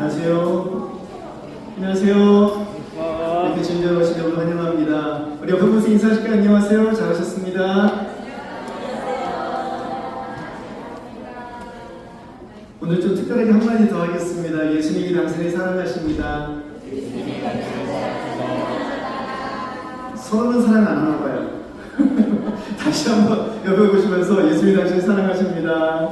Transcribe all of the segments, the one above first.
안녕하세요. 안녕하세요. 이렇게 진정 오신 여러분 환영합니다. 우리 옆에 분들 인사하실까요? 안녕하세요. 잘하셨습니다. 오늘 좀 특별하게 한마디 더 하겠습니다. 예수님이 당신을 사랑하십니다. 서로는 사랑 안 하나 봐요. 다시 한번 옆에 보시면서 예수님이 당신을 사랑하십니다.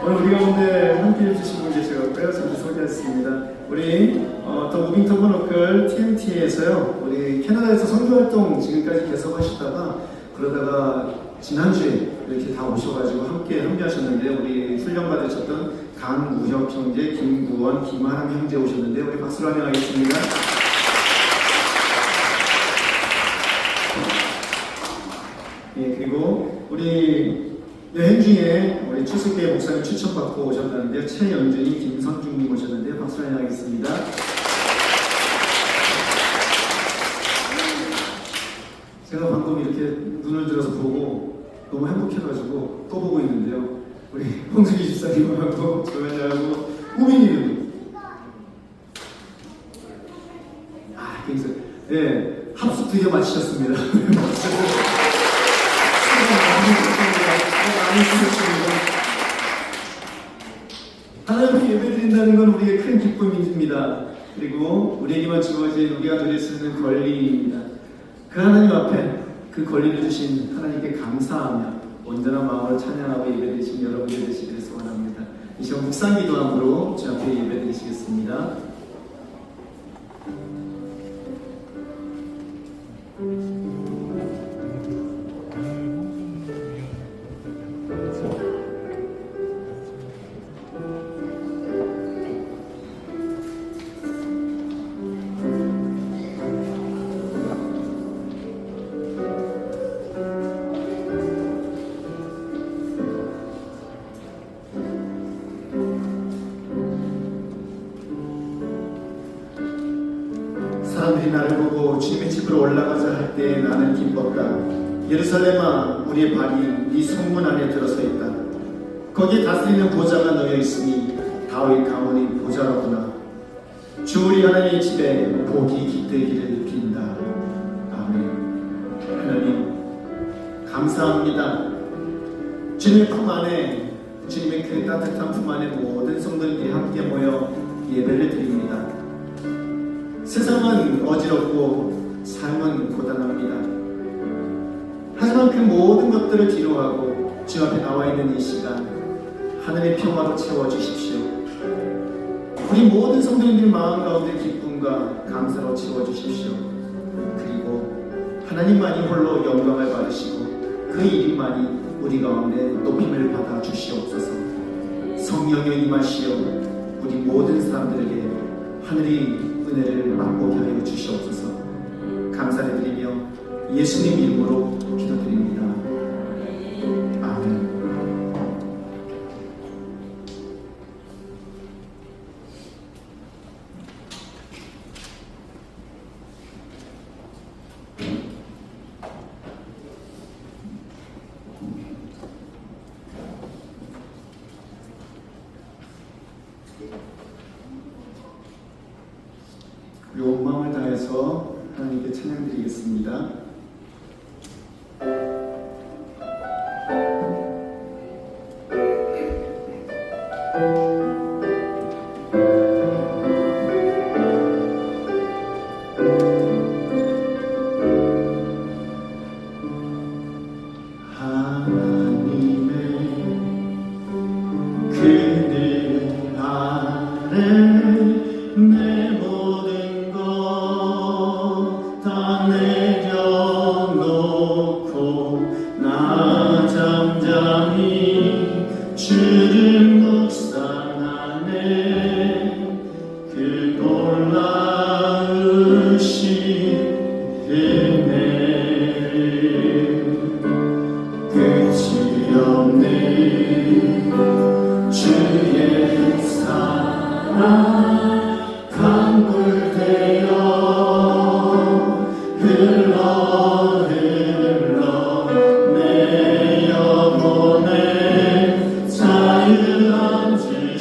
오늘 우리 가운데 함께 해주신 분 계시고요. 잠시 소개하겠습니다. 우리 더 무빙 터보너클 TNT에서요. 우리 캐나다에서 선교활동 지금까지 계속 하시다가 그러다가 지난주에 이렇게 다 오셔가지고 함께 합류하셨는데 우리 훈련 받으셨던 강우혁 형제, 김구원, 김하람 형제 오셨는데 우리 박수로 환영하겠습니다. 예, 그리고 우리 여행 중에 우리 추수교회 목사님 추천받고 오셨다는데요. 최연준이, 김선중님 오셨는데요. 박수 환영하겠습니다. 제가 방금 이렇게 눈을 들어서 보고 너무 행복해가지고 또 보고 있는데요. 우리 홍수기 집사님하고 조연자하고 우민이는 굉장히 네, 합숙 드디어 마치셨습니다. 하나님께 예배드린다는 건 우리의 큰 기쁨입니다. 그리고 우리에게만 주어진 우리가 누릴 수 있는 권리입니다. 그 하나님 앞에 그 권리를 주신 하나님께 감사하며 온전한 마음으로 찬양하고 예배드리신 여러분들 되시기를 소원합니다. 이 시간 묵상기도함으로 주 앞에 예배드리시겠습니다. 사람들이 나를 보고 주님의 집으로 올라가자 할 때 나는 기뻤다. 예루살렘아, 우리의 발이 네 성문 안에 들어서 있다. 거기에 다스리는 보좌가 놓여 있으니 다윗 가문의 보좌로구나. 주 우리 하나님의 집에 복이 깃들기를 빈다. 아멘. 하나님 감사합니다. 주님의 품 안에, 주님의 그 따뜻한 품 안에 모든 성도들이 함께 모여 예배를 드립니다. 세상은 어지럽고 삶은 고단합니다. 하지만 그 모든 것들을 뒤로하고 주 앞에 나와 있는 이 시간 하늘의 평화로 채워주십시오. 우리 모든 성도님들 마음 가운데 기쁨과 감사로 채워주십시오. 그리고 하나님만이 홀로 영광을 받으시고 그 이름만이 우리 가운데 높임을 받아 주시옵소서. 성령여 임하시어 우리 모든 사람들에게 하늘이 은혜를 맛보게 하여 주시옵소서. 감사를 드리며 예수님 이름으로 기도드립니다. 아멘. 우리 온 마음을 다해서 하나님께 찬양드리겠습니다. 내 영혼에 자유함 주시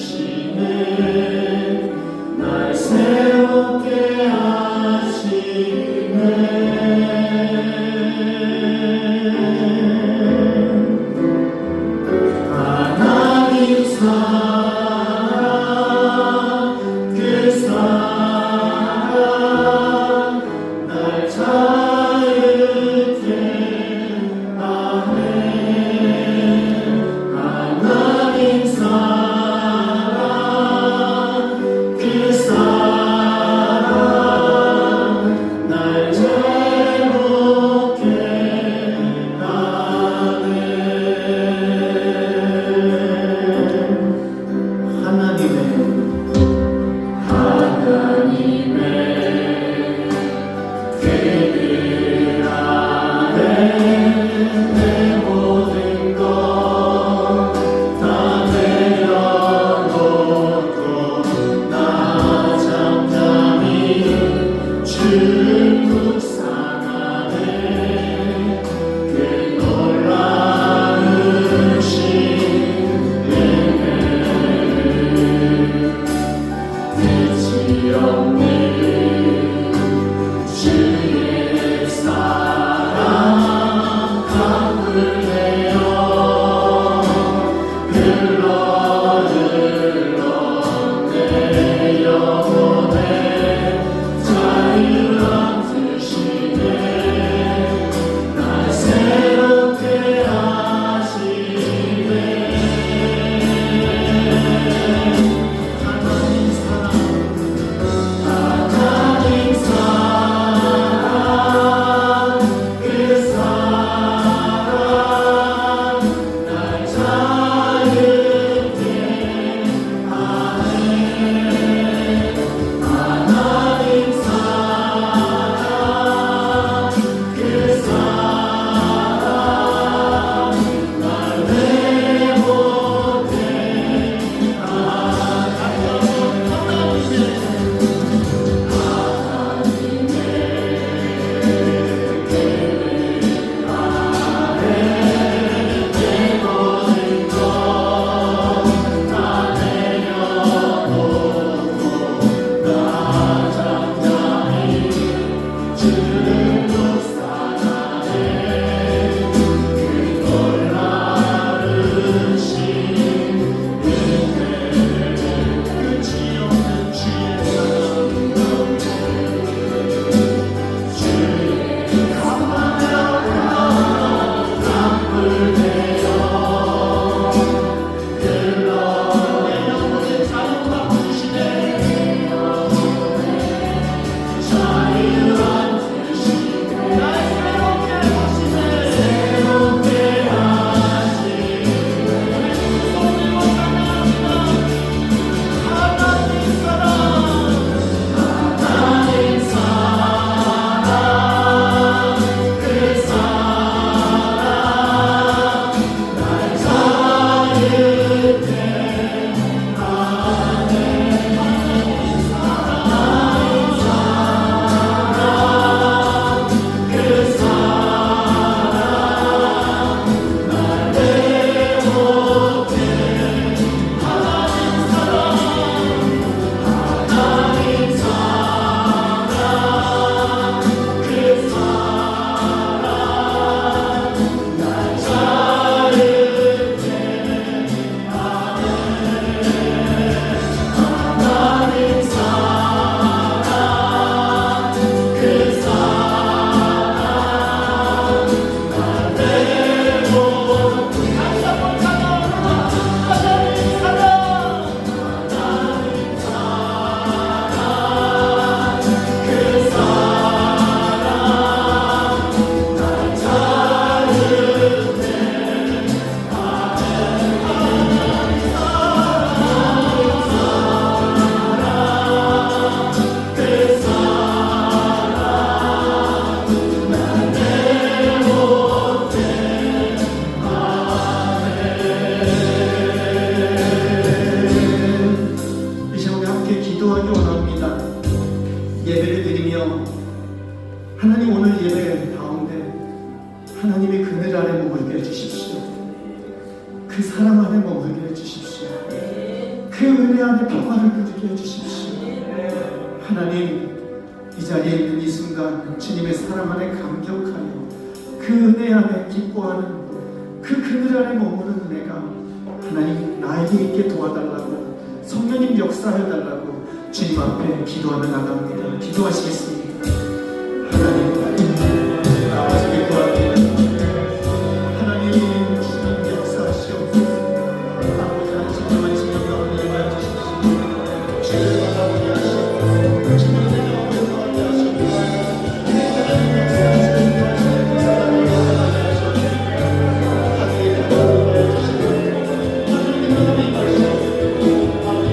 그 사랑 안에 머물게 해주십시오. 그 은혜 안에 평화를 누리게 해주십시오. 하나님, 이 자리에 있는 이 순간 주님의 사랑 안에 감격하여 그 은혜 안에 기뻐하는 그 그늘 안에 머무는 은혜가 하나님 나에게 있게 도와달라고, 성령님 역사해달라고 주님 앞에 기도하며 나갑니다. 기도하시겠습니다. 하나님, 나와서 기도합니다. 하나님, 주님 역사하시옵소서. 아버지 한 진정한 진영 가운데 임하여 주십시오. 주를 바라보게 하시옵소서. 주님의 가운데 거하게 하시옵소서. 하나님 역사하시옵소서. 사랑을 역사하게 하시옵소서. 하늘의 평화를 임하여 주시옵소서. 하늘의 평화를 임하여 주시옵소서. 아버지,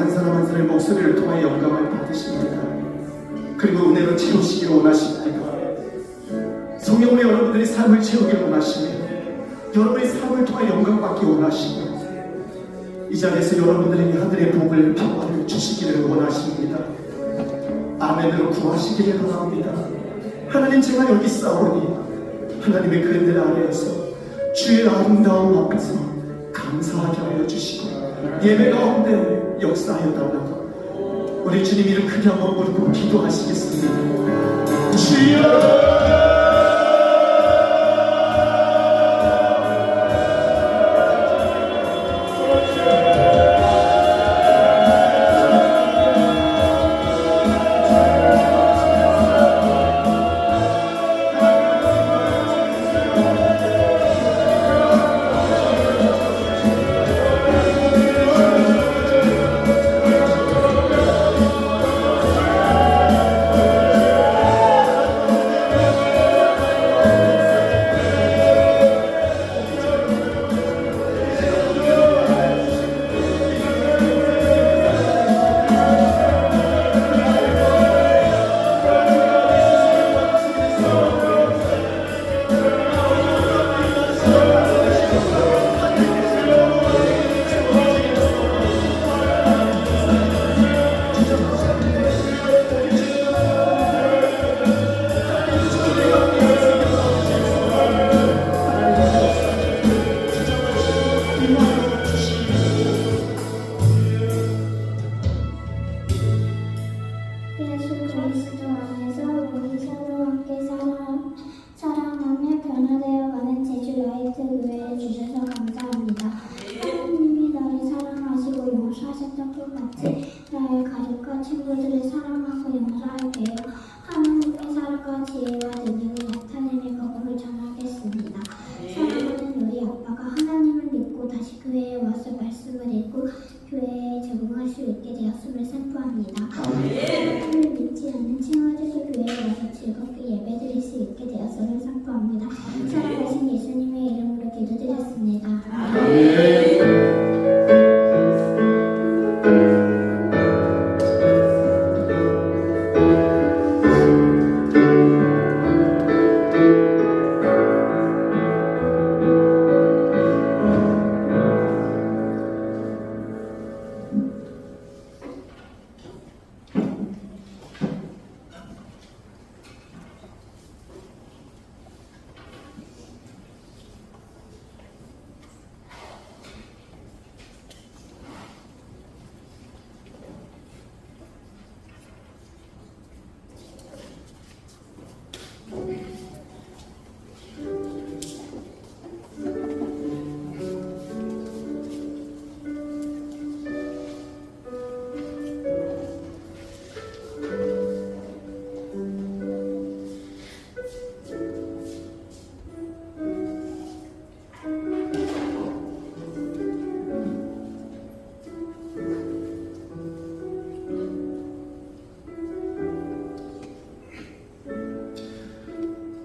한 사람 한 사람의 목소리를 통해 영감을 받으십니다. 그리고 은혜로 채우시기를 원하십니다. 성령으로 여러분들이 삶을 채우기를 원하시며 여러분의 삶을 통해 영감받기 원하시며 이 자리에서 여러분들에게 하늘의 복을 평화를 주시기를 원하십니다. 아멘으로 구하시기를 바랍니다. 하나님, 제가 여기 싸우니 하나님의 그늘 아래에서 주의 아름다움 앞에서 감사하게 하여 주시고 예배 가운데 역사하여 달라고 우리 주님 이름 크게 한번 부르고 기도하시겠습니다. 주여, 사랑하며 변화되어가는 제주라이트 교회에 주셔서 감사합니다. 하나님이 나를 사랑하시고 용서하셨던 것 같이 나의 가족과 친구들을 사랑하고 용서하게 해요. 하나님의 사랑과 지혜와 능력을 나타내는 복음을 전하겠습니다. 사랑하는 우리 아빠가 하나님을 믿고 다시 교회에 와서 말씀을 읽고 교회에 적응할 수 있게 되었음을 선포합니다. 하나님을 믿지 않는 친구들도 교회에 와서 즐겁게 예배드릴 수 있게 되었음을 선포합니다. 살아계신 예수님의 이름으로 기도드렸습니다.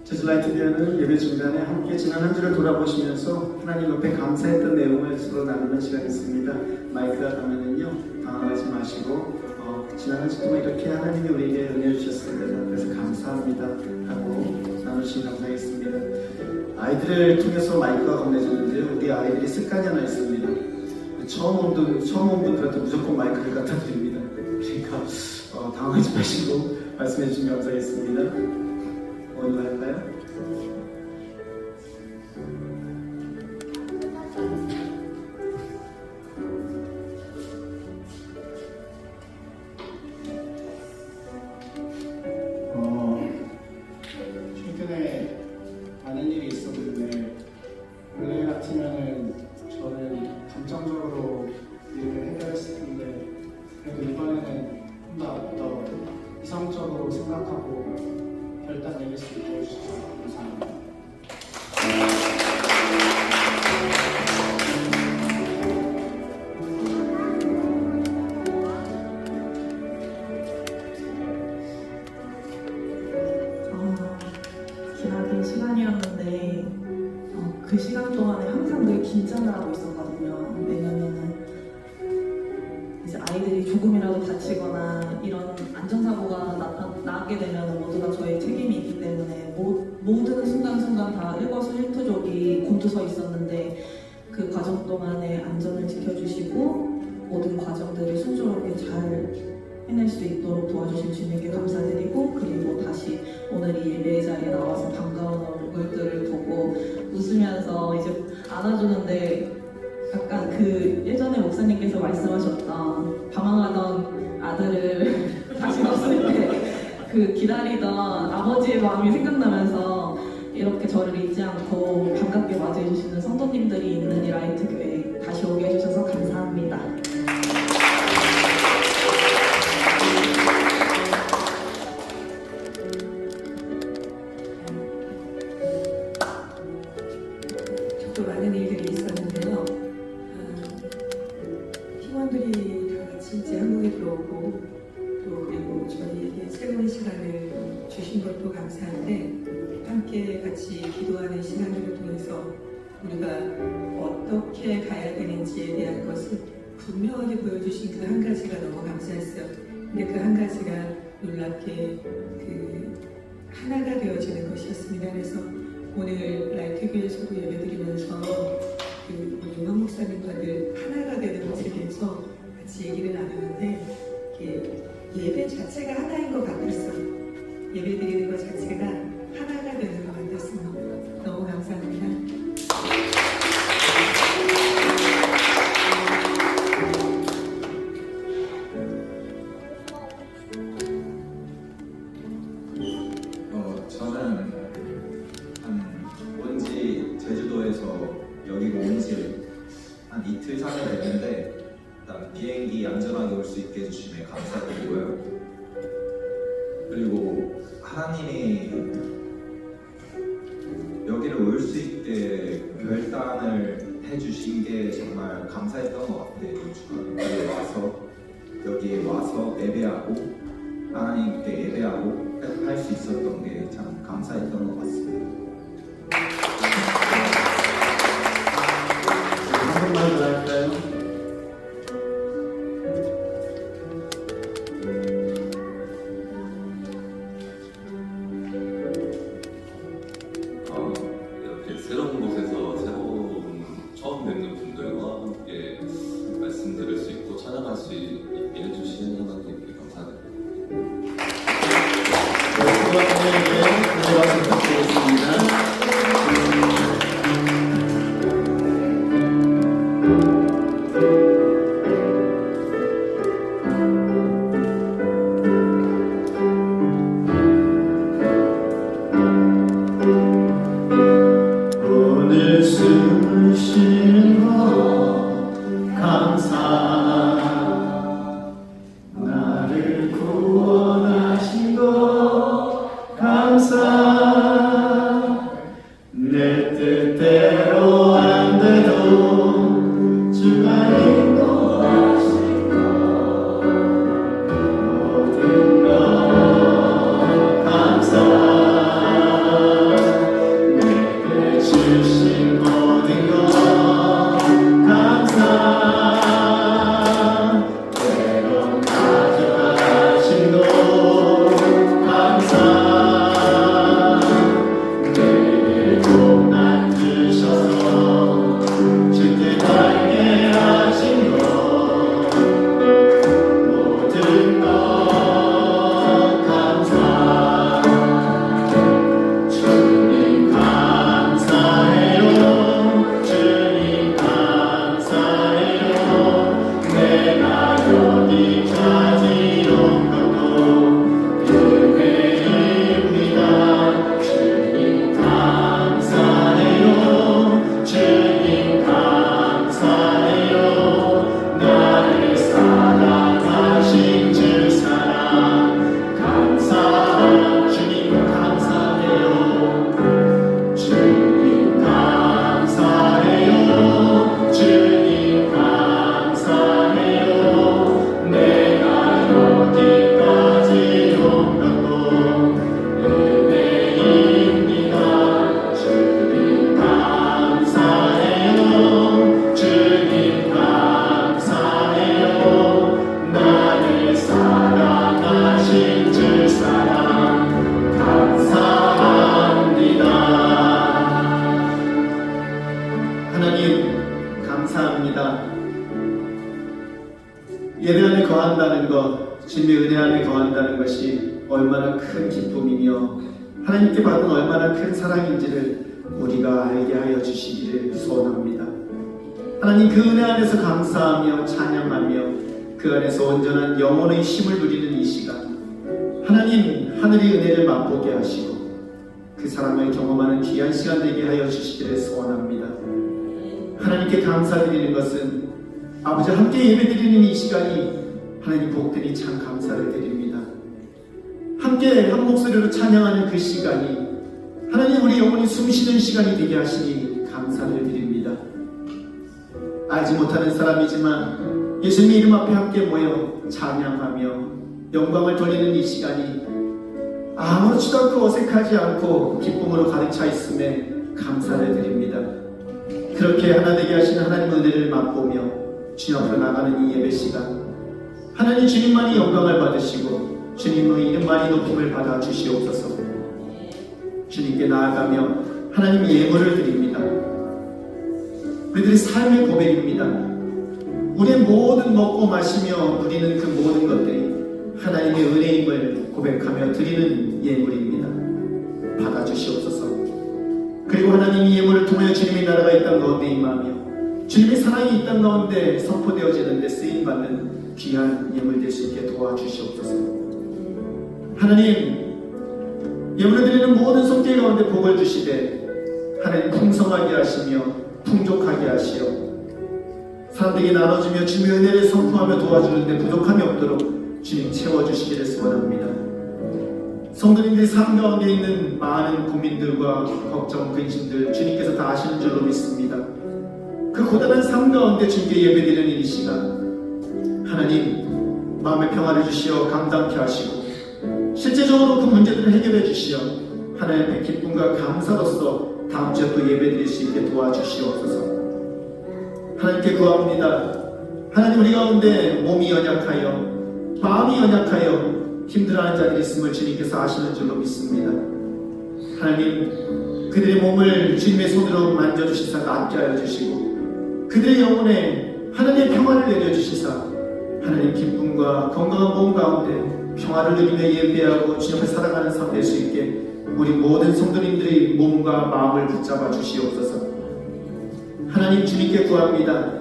제주라이트 대회는 예배 중간에 함께 지난 한 주를 돌아보시면서 하나님 옆에 감사했던 내용을 서로 나누는 시간이었습니다. 마이크가 가면은요 당황하지 마시고 지난 한 주 동안 이렇게 하나님이 우리에게 은혜 주셨습니다. 그래서 감사합니다 하고 나누시면 감사하겠습니다. 아이들을 통해서 마이크가 건네졌는데요, 우리 아이들이 습관이 하나 있습니다. 처음 온 분들한테 무조건 마이크를 갖다 드립니다. 그러니까 당황하지 마시고 말씀해 주시면 감사하겠습니다. 어디로 할까요? 최근에 많은 일이 있었는데 원래 같으면은 저는 감정적으로 일을 해결했을 텐데 그래도 이번에는 좀 더 이성적으로 생각하고 결단 내릴 수 있게 해주셔서 감사합니다. 기나긴 시간이었는데 그 시간 동안에 항상 늘 긴장을 하고 있었거든요. 왜냐면은 이제 아이들이 조금이라도 다치거나 이런 안전사고가 나게 되면 모두가 저의 책임이 있기 때문에 모든 순간순간 다 일거수일투족이 곤두서 있었는데 그 과정 동안에 안전을 지켜주시고 모든 과정들을 순조롭게 잘 해낼 수 있도록 도와주신 주님께 감사드리고, 그리고 다시 오늘 이 예배 자리에 나와서 반가운 얼굴들을 보고 웃으면서 이제 안아주는데, 약간 그 예전에 목사님께서 말씀하셨던 방황하던 아들을 다시 봤을 때 그 기다리던 아버지의 마음이 생각나면서 이렇게 저를 잊지 않고 반갑게 맞이해 주시는 성도님들이 있는 이 라이트 교회 다시 오게 해주셔서 감사합니다. 저도 많은 일들이 있었는데요. 팀원들이 다 같이 이제 한국에 들어오고 또 그리고 저희에게 새로운 시간을 주신 것도 감사한데, 함께 같이 기도하는 시간들을 통해서 우리가 어떻게 가야 되는지에 대한 것을 분명하게 보여주신 그 한 가지가 너무 감사했어요. 근데 그 한 가지가 놀랍게 그 하나가 되어지는 것이었습니다. 그래서 오늘 라이트교회에서도 예배드리면서 그 우리 윤학 목사님과 늘 하나가 되는 것에 대해서 같이 얘기를 나누는데, 예배 자체가 하나인 것 같았어요. 예배 드리는 것 자체가 하나가 되는 것 같았습니다. 너무 감사합니다. 저는 온지 제주도에서 여기로 온지 한 이틀 3일 됐는데, 일단 비행기 안전하게 올 수 있게 해주심에 감사드리고요. 그리고 하나님이 여기를 올 수 있게 결단을 해주신 게 정말 감사했던 것 같아요. 여기에 와서 예배하고 하나님께 예배하고 할 수 있었던 게 참 감사했던 것 같습니다. 한 번만 더 할까요? 이렇게 새로운 곳에서 처음 뵙는 분들과 함께 말씀 들을 수 있고 찬양할 수 있게 해주신 하나님께 감사드립니다. 네, 수고하셨습니다. 오늘 말씀 부탁드리겠습니다. 안에서 주님의 은혜 안에 거한다는 것이 얼마나 큰 기쁨이며 하나님께 받은 얼마나 큰 사랑인지를 우리가 알게 하여 주시기를 소원합니다. 하나님 그 은혜 안에서 감사하며 찬양하며 그 안에서 온전한 영혼의 힘을 누리는 이 시간, 하나님 하늘의 은혜를 맛보게 하시고 그 사랑을 경험하는 귀한 시간 되게 하여 주시기를 소원합니다. 하나님께 감사드리는 것은 아버지 함께 예배드리는 이 시간이 하나님 복되니 참 감사를 드립니다. 함께 한 목소리로 찬양하는 그 시간이 하나님 우리 영혼이 숨쉬는 시간이 되게 하시니 감사를 드립니다. 알지 못하는 사람이지만 예수님의 이름 앞에 함께 모여 찬양하며 영광을 돌리는 이 시간이 아무렇지도 않고 어색하지 않고 기쁨으로 가득 차 있음에 감사를 드립니다. 그렇게 하나 되게 하시는 하나님의 은혜를 맛보며 주님 앞으로 나가는 이 예배 시간, 하나님 주님만이 영광을 받으시고 주님의 이름만이 높임을 받아 주시옵소서. 주님께 나아가며 하나님 예물을 드립니다. 우리들의 삶의 고백입니다. 우리의 모든 먹고 마시며 누리는 그 모든 것들이 하나님의 은혜임을 고백하며 드리는 예물입니다. 받아주시옵소서. 그리고 하나님이 예물을 통하여 주님의 나라가 이 땅 가운데 임하며 주님의 사랑이 이 땅 가운데 선포되어지는 데 쓰임받는 귀한 예물 될 수 있게 도와주시옵소서. 하나님, 예물을 드리는 모든 손길 가운데 복을 주시되 하나님 풍성하게 하시며 풍족하게 하시어 사람들에게 나눠주며 주님의 은혜를 선포하며 도와주는데 부족함이 없도록 주님 채워주시기를 소원합니다. 성도님들의 삶 가운데 있는 많은 고민들과 걱정, 근심들 주님께서 다 아시는 줄로 믿습니다. 그 고단한 삶 가운데 주님께 예배드리는 이 시간, 하나님 마음의 평화를 주시어 감당케 하시고 실제적으로 그 문제들을 해결해 주시어 하나님의 기쁨과 감사로서 다음 주에 또 예배드릴 수 있게 도와주시옵소서. 하나님께 구합니다. 하나님 우리 가운데 몸이 연약하여 마음이 연약하여 힘들어하는 자들이 있음을 주님께서 아시는 줄로 믿습니다. 하나님 그들의 몸을 주님의 손으로 만져주시사 낫게 하여 주시고 그들의 영혼에 하나님의 평화를 내려주시사 하나님 기쁨과 건강한 몸 가운데 평화를 누리며 예배하고 주님을 사랑하는 삶 될 수 있게 우리 모든 성도님들의 몸과 마음을 붙잡아 주시옵소서. 하나님 주님께 구합니다.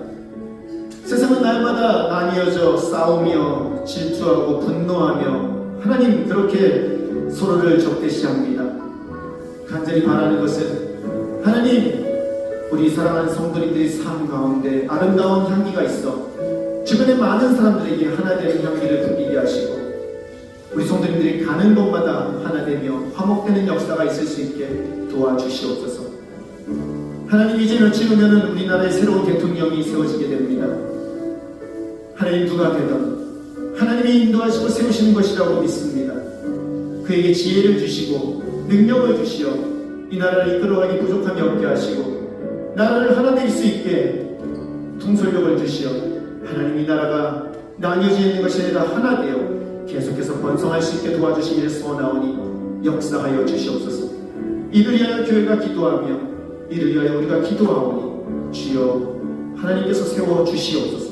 세상은 날마다 나뉘어져 싸우며 질투하고 분노하며 하나님 그렇게 서로를 적대시합니다. 간절히 바라는 것은 하나님 우리 사랑하는 성도님들의 삶 가운데 아름다운 향기가 있어 주변의 많은 사람들에게 하나 되는 향기를 풍기게 하시고 우리 성도님들이 가는 곳마다 하나 되며 화목되는 역사가 있을 수 있게 도와주시옵소서. 하나님 이제 며칠 후면은 우리나라의 새로운 대통령이 세워지게 됩니다. 하나님 누가 되든 하나님이 인도하시고 세우시는 것이라고 믿습니다. 그에게 지혜를 주시고 능력을 주시어 이 나라를 이끌어가기 부족함이 없게 하시고 나라를 하나 될 수 있게 통솔력을 주시어 하나님 이 나라가 나뉘어져 있는 것이 아니라 하나 되어 계속해서 번성할 수 있게 도와주시기를 소원하오니 역사하여 주시옵소서. 이를 위하여 교회가 기도하며 이를 위하여 우리가 기도하오니 주여 하나님께서 세워주시옵소서.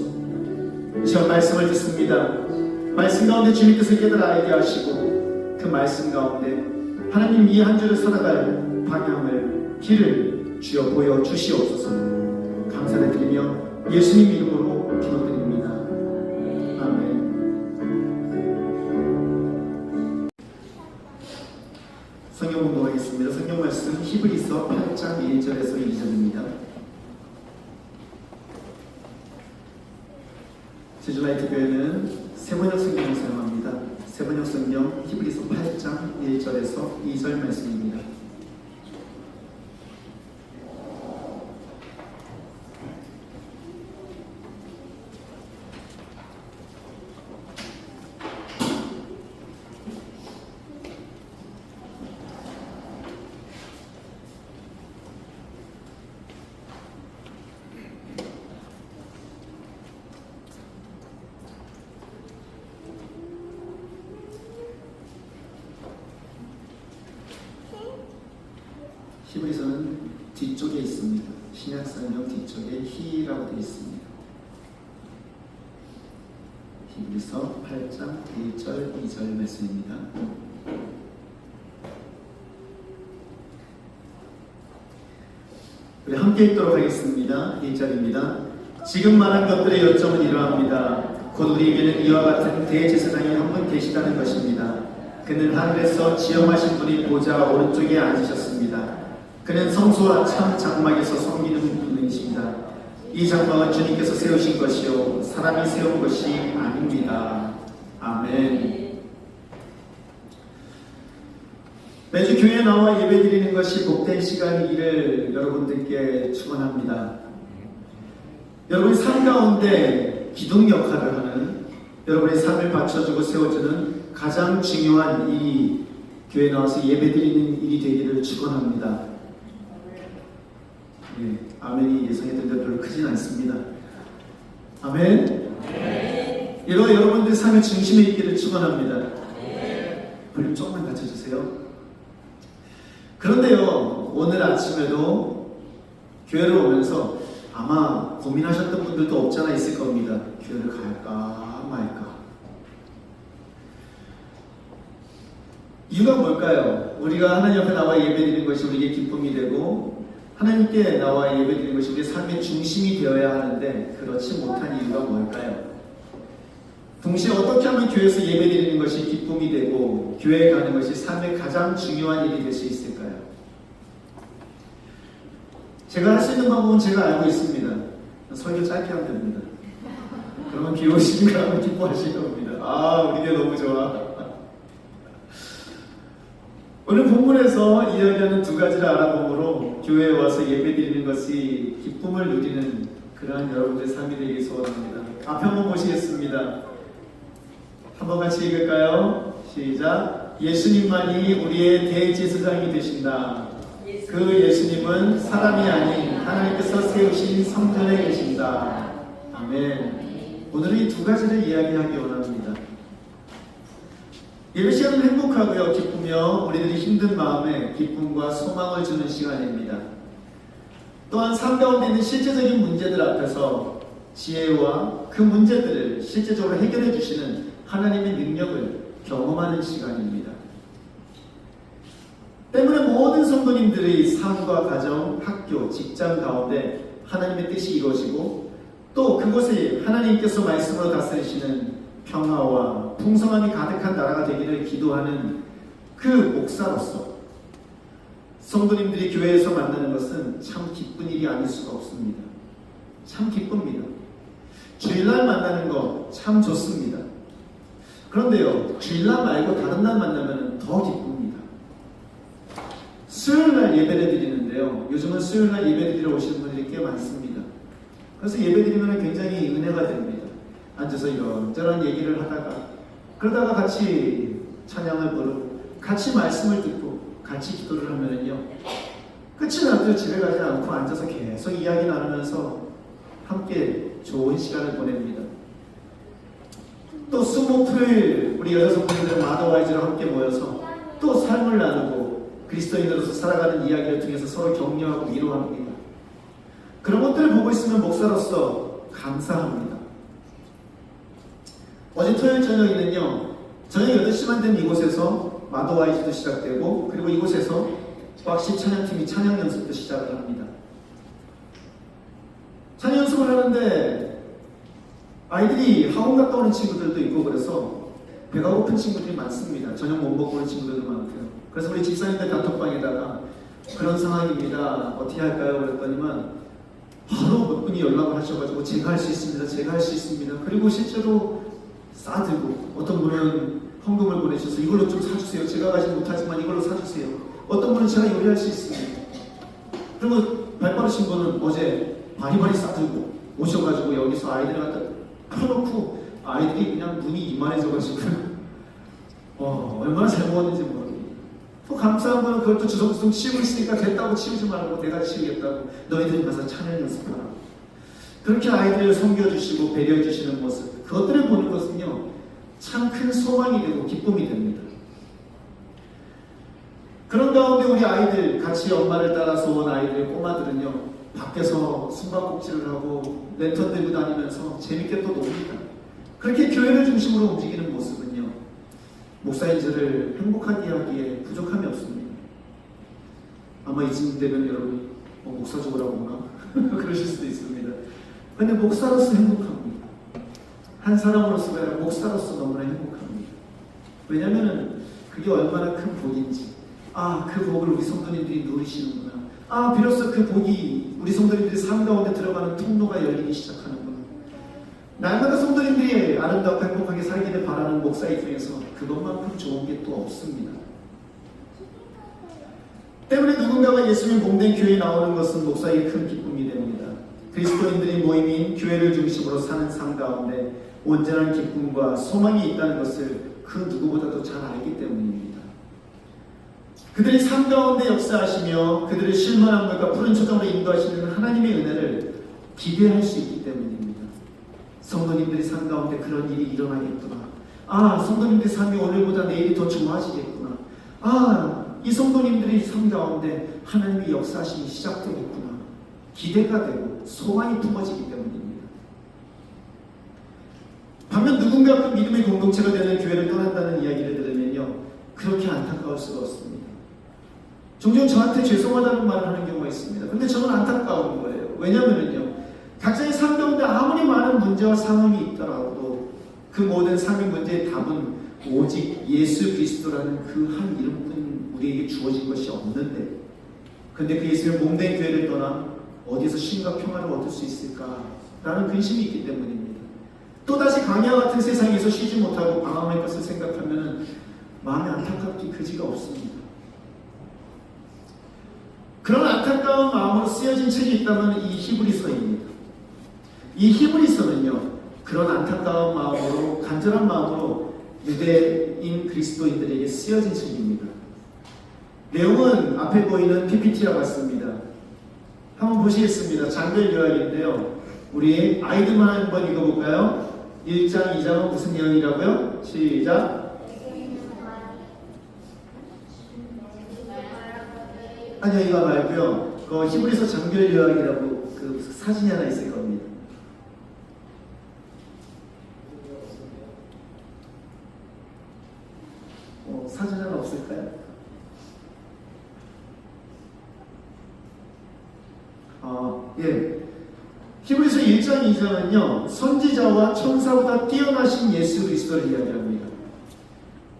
저 말씀을 듣습니다. 말씀 가운데 주님께서 깨달아 알게 하시고 그 말씀 가운데 하나님 이 한 주를 살아갈 방향을 길을 주여 보여주시옵소서. 감사를 드리며 예수님 이름으로 기도드립니다. 아멘. 성경 공부하겠습니다. 성경 말씀 히브리서 8장 1절에서 2절입니다. 제주라이트 교회는 세번역 성경을 사용합니다. 세번역 성경 히브리서 8장 1절에서 2절 말씀입니다. 히브리서는 뒤쪽에 있습니다. 신약성경 뒤쪽에 히라고 되어 있습니다. 히브리서 히브리서 8장 1절 2절 말씀입니다. 우리 함께 읽도록 하겠습니다. 1절입니다. 지금 말한 것들의 요점은 이러합니다. 곧 우리에게는 이와 같은 대제사장이 한 분 계시다는 것입니다. 그는 하늘에서 지엄하신 분이 보좌 오른쪽에 앉으셨습니다. 그는 성소와 참 장막에서 섬기는 분이십니다. 이 장막은 주님께서 세우신 것이요 사람이 세운 것이 아닙니다. 아멘. 매주 교회에 나와 예배드리는 것이 복된 시간이기를 여러분들께 축원합니다. 여러분의 삶 가운데 기둥 역할을 하는, 여러분의 삶을 받쳐주고 세워주는 가장 중요한 일이 교회에 나와서 예배드리는 일이 되기를 축원합니다. 네, 아멘이 예상했던 대로 별로 크진 않습니다. 아멘. 이거 여러분들 삶의 중심에 있기를 축원합니다. 볼륨 조금만 낮춰주세요. 그런데요, 오늘 아침에도 교회를 오면서 아마 고민하셨던 분들도 없지 않아 있을 겁니다. 교회를 갈까 말까. 이유가 뭘까요? 우리가 하나님 앞에 나와 예배드리는 것이 우리에게 기쁨이 되고 하나님께 나와 예배드리는 것이 우리의 삶의 중심이 되어야 하는데 그렇지 못한 이유가 뭘까요? 동시에 어떻게 하면 교회에서 예배드리는 것이 기쁨이 되고 교회에 가는 것이 삶의 가장 중요한 일이 될 수 있을까요? 제가 할 수 있는 방법은 제가 알고 있습니다. 설교 짧게 하면 됩니다. 그러면 비 오시는 거 하면 기뻐하실 겁니다. 아, 우리 교회 너무 좋아. 오늘 본문에서 이야기하는 두 가지를 알아보므로 교회에 와서 예배드리는 것이 기쁨을 누리는 그러한 여러분들의 삶이 되길 소원합니다. 앞에 한번 보시겠습니다. 한번 같이 읽을까요? 시작. 예수님만이 우리의 대제사장이 되신다. 그 예수님은 사람이 아닌 하나님께서 세우신 성전에 계신다. 아멘. 오늘은 이 두 가지를 이야기하기 원합니다. 예배 시간은 행복하고요, 기쁘며 우리들이 힘든 마음에 기쁨과 소망을 주는 시간입니다. 또한 삶 가운데 있는 실제적인 문제들 앞에서 지혜와 그 문제들을 실제적으로 해결해 주시는 하나님의 능력을 경험하는 시간입니다. 때문에 모든 성도님들의 삶과 가정, 학교, 직장 가운데 하나님의 뜻이 이루어지고 또 그곳에 하나님께서 말씀으로 다스리시는 평화와 풍성함이 가득한 나라가 되기를 기도하는 그 목사로서 성도님들이 교회에서 만나는 것은 참 기쁜 일이 아닐 수가 없습니다. 참 기쁩니다. 주일날 만나는 거 참 좋습니다. 그런데요, 주일날 말고 다른 날 만나면 더 기쁩니다. 수요일날 예배를 드리는데요, 요즘은 수요일날 예배 드리러 오시는 분들이 꽤 많습니다. 그래서 예배 드리면 굉장히 은혜가 됩니다. 앉아서 이런저런 얘기를 하다가 그러다가 같이 찬양을 부르고 같이 말씀을 듣고 같이 기도를 하면은요, 끝이 나도 집에 가지 않고 앉아서 계속 이야기 나누면서 함께 좋은 시간을 보냅니다. 또 수목토일 우리 여자 성도님들은 마더와이즈로 함께 모여서 또 삶을 나누고 그리스도인으로서 살아가는 이야기를 통해서 서로 격려하고 위로합니다. 그런 것들을 보고 있으면 목사로서 감사합니다. 어제 토요일 저녁에는요, 저녁 8시만 되면 이곳에서 마더와이즈도 시작되고 그리고 이곳에서 왁십 찬양팀이 찬양 연습도 시작을 합니다. 찬양 연습을 하는데 아이들이 학원 갔다 오는 친구들도 있고 그래서 배가 고픈 친구들이 많습니다. 저녁 못 먹고 오는 친구들도 많고요. 그래서 우리 집사님들 단톡방에다가 그런 상황입니다. 어떻게 할까요? 그랬더니만 바로 몇 분이 연락을 하셔가지고 제가 할 수 있습니다. 제가 할 수 있습니다. 그리고 실제로 싸들고 어떤 분은 헌금을 보내셔서 이걸로 좀 사주세요. 제가 가지 못하지만 이걸로 사주세요. 어떤 분은 제가 요리할 수 있습니다. 그리고 발빠르신 분은 어제 바리바리 싸들고 오셔가지고 여기서 아이들을 갖다 펴놓고 아이들이 그냥 눈이 이만해져가지고 얼마나 잘 먹었는지 모르겠어요. 또 감사한 거는 그걸 또 주섬주섬 치우고 있으니까 됐다고 치우지 말고 내가 치우겠다고 너희들이 가서 찬양 연습하라고. 그렇게 아이들을 섬겨주시고 배려해주시는 모습, 그것들을 보는 것은요 참 큰 소망이 되고 기쁨이 됩니다. 그런 가운데 우리 아이들, 같이 엄마를 따라서 온 아이들, 꼬마들은요 밖에서 숨바꼭질을 하고 랜턴 들고 다니면서 재밌게 또 놉니다. 그렇게 교회를 중심으로 움직이는 모습은요, 목사인 저를 행복하게 하기에 부족함이 없습니다. 아마 이쯤 되면 여러분 목사 죽으라고 하나? 그러실 수도 있습니다. 근데 목사로서 행복합니다. 한 사람으로서가 아니라 목사로서 너무나 행복합니다. 왜냐하면 그게 얼마나 큰 복인지, 그 복을 우리 성도님들이 누리시는구나. 비로소 그 복이 우리 성도님들이 삶 가운데 들어가는 통로가 열리기 시작하는구나. 날마다 성도님들이 아름답고 행복하게 살기를 바라는 목사 입장에서 그것만큼 좋은 게 또 없습니다. 때문에 누군가가 예수님 몸된 교회에 나오는 것은 목사에게 큰 기쁨이 됩니다. 그리스도인들이 모임인 교회를 중심으로 사는 삶 가운데 온전한 기쁨과 소망이 있다는 것을 그 누구보다도 잘 알기 때문입니다. 그들이 삶 가운데 역사하시며 그들의 실만한 것과 푸른 초장으로 인도하시는 하나님의 은혜를 기대할 수 있기 때문입니다. 성도님들이 삶 가운데 그런 일이 일어나겠구나. 성도님들의 삶이 오늘보다 내일이 더 좋아지겠구나. 이 성도님들의 삶 가운데 하나님의 역사하심이 시작되겠구나. 기대가 되고 소망이 품어지기 때문입니다. 반면 누군가 그 믿음의 공동체가 되는 교회를 떠난다는 이야기를 들으면요, 그렇게 안타까울 수가 없습니다. 종종 저한테 죄송하다는 말을 하는 경우가 있습니다. 근데 저는 안타까운 거예요. 왜냐하면요, 각자의 삶 가운데 아무리 많은 문제와 상황이 있더라도 그 모든 삶의 문제의 답은 오직 예수 그리스도라는 그 한 이름뿐 우리에게 주어진 것이 없는데, 근데 그 예수의 몸된 교회를 떠나 어디서 쉼과 평화를 얻을 수 있을까라는 근심이 있기 때문입니다. 또다시 강야와 같은 세상에서 쉬지 못하고 방황할 것을 생각하면 마음이 안타깝기 그지가 없습니다. 그런 안타까운 마음으로 쓰여진 책이 있다면 이 히브리서입니다. 이 히브리서는요, 그런 안타까운 마음으로, 간절한 마음으로 유대인 그리스도인들에게 쓰여진 책입니다. 내용은 앞에 보이는 PPT와 같습니다. 한번 보시겠습니다. 장별 요약인데요, 우리 아이들만 한번 읽어볼까요? 1장, 2장은 무슨 내용이라고요? 시작! 아니요, 이거 말고요, 그 히브리서 장별 요약이라고 그 사진이 하나 있을 겁니다. 사진 하나 없을까요? 예. 히브리서 1장, 2장은요, 선지자와 천사보다 뛰어나신 예수 그리스도를 이야기합니다.